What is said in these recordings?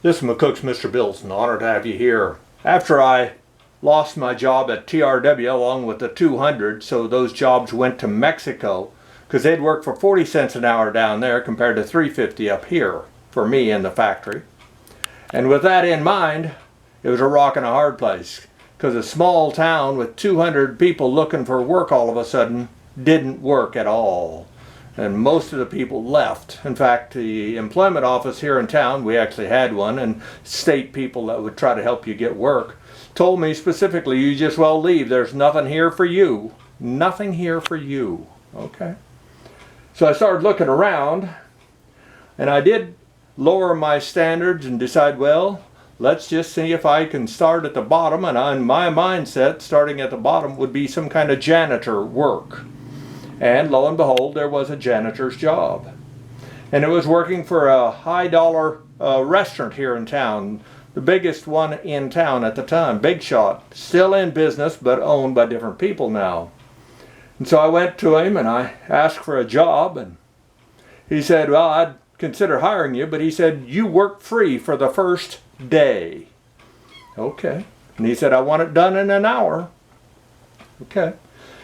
This is McCook's Mr. Bill's. An honor to have you here. After I lost my job at TRW along with the 200, so those jobs went to Mexico because they'd work for 40 cents an hour down there compared to $3.50 up here for me in the factory. And with that in mind, it was a rock and a hard place because a small town with 200 people looking for work all of a sudden didn't work at all. And most of the people left. In fact, the employment office here in town, we actually had one, and state people that would try to help you get work, told me specifically, you just well leave. There's nothing here for you. Nothing here for you. Okay. So I started looking around, and I did lower my standards and decide, well, let's just see if I can start at the bottom. And on my mindset, starting at the bottom would be some kind of janitor work. And lo and behold, there was a janitor's job. And it was working for a high-dollar restaurant here in town, the biggest one in town at the time, Big Shot. Still in business, but owned by different people now. And so I went to him and I asked for a job, and he said, well, I'd consider hiring you, but he said, you work free for the first day. Okay. And he said, I want it done in an hour. Okay.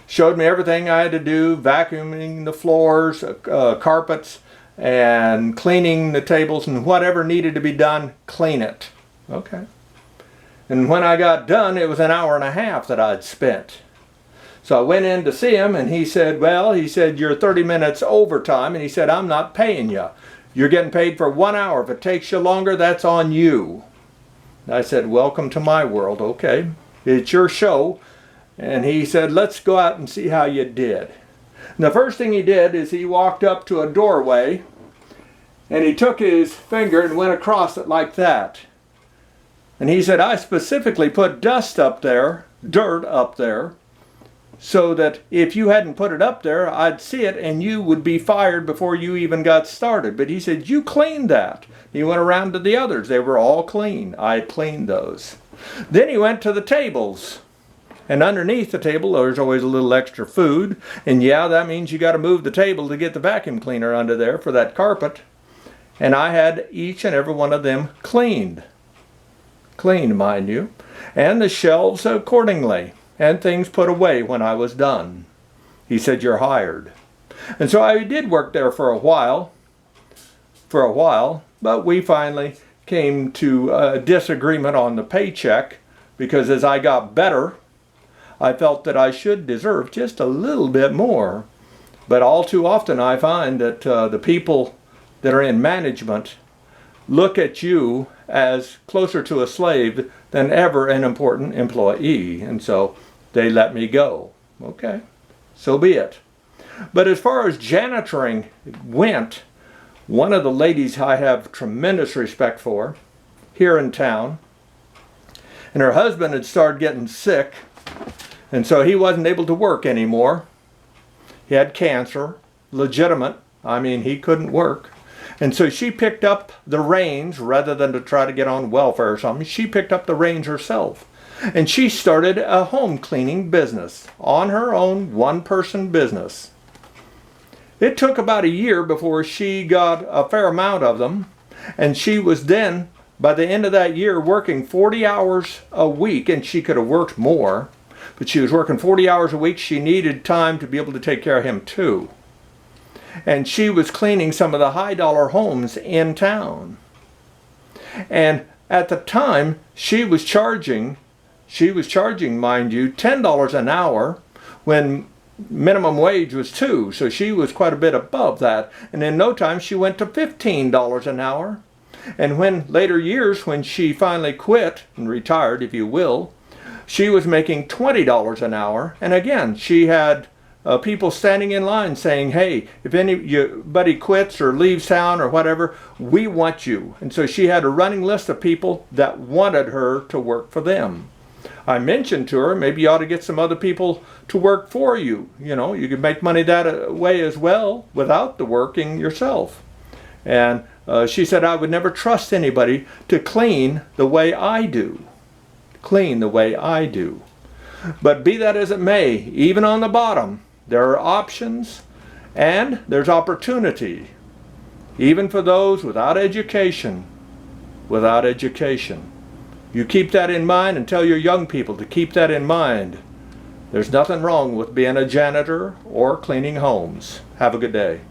Showed me everything I had to do, vacuuming the floors, carpets, and cleaning the tables, and whatever needed to be done, clean it. Okay. And when I got done, it was an hour and a half that I'd spent. So I went in to see him, and he said, well, he said, you're 30 minutes overtime, and he said, I'm not paying you. You're getting paid for 1 hour. If it takes you longer, that's on you. I said, welcome to my world. Okay. It's your show. And he said, let's go out and see how you did. And the first thing he did is he walked up to a doorway and he took his finger and went across it like that. And he said, I specifically put dust up there, dirt up there, so that if you hadn't put it up there, I'd see it and you would be fired before you even got started. But he said, you cleaned that. He went around to the others. They were all clean. I cleaned those. Then he went to the tables. And underneath the table, there's always a little extra food. And yeah, that means you got to move the table to get the vacuum cleaner under there for that carpet. And I had each and every one of them cleaned. Cleaned, mind you. And the shelves accordingly. And things put away when I was done. He said, you're hired. And so I did work there for a while. But we finally came to a disagreement on the paycheck. Because as I got better, I felt that I should deserve just a little bit more. But all too often I find that the people that are in management look at you as closer to a slave than ever an important employee. And so they let me go. Okay, so be it. But as far as janitoring went, one of the ladies I have tremendous respect for here in town, and her husband had started getting sick, and so he wasn't able to work anymore. He had cancer, legitimate. I mean, he couldn't work. And so she picked up the reins rather than to try to get on welfare or something. She picked up the reins herself. And she started a home cleaning business on her own, one-person business. It took about a year before she got a fair amount of them. And she was then, by the end of that year, working 40 hours a week. And she could have worked more. But she was working 40 hours a week. She needed time to be able to take care of him too. And she was cleaning some of the high-dollar homes in town. And at the time, she was charging, mind you, $10 an hour when minimum wage was $2. So she was quite a bit above that. And in no time, she went to $15 an hour. And when later years, when she finally quit and retired, if you will, she was making $20 an hour. And again, she had people standing in line saying, hey, if anybody quits or leaves town or whatever, we want you. And so she had a running list of people that wanted her to work for them. I mentioned to her, maybe you ought to get some other people to work for you. You know, you could make money that way as well without the working yourself. And she said, I would never trust anybody to clean the way I do. Clean the way I do. But be that as it may, even on the bottom, there are options and there's opportunity, even for those without education. without education. You keep that in mind and tell your young people to keep that in mind. There's nothing wrong with being a janitor or cleaning homes. Have a good day.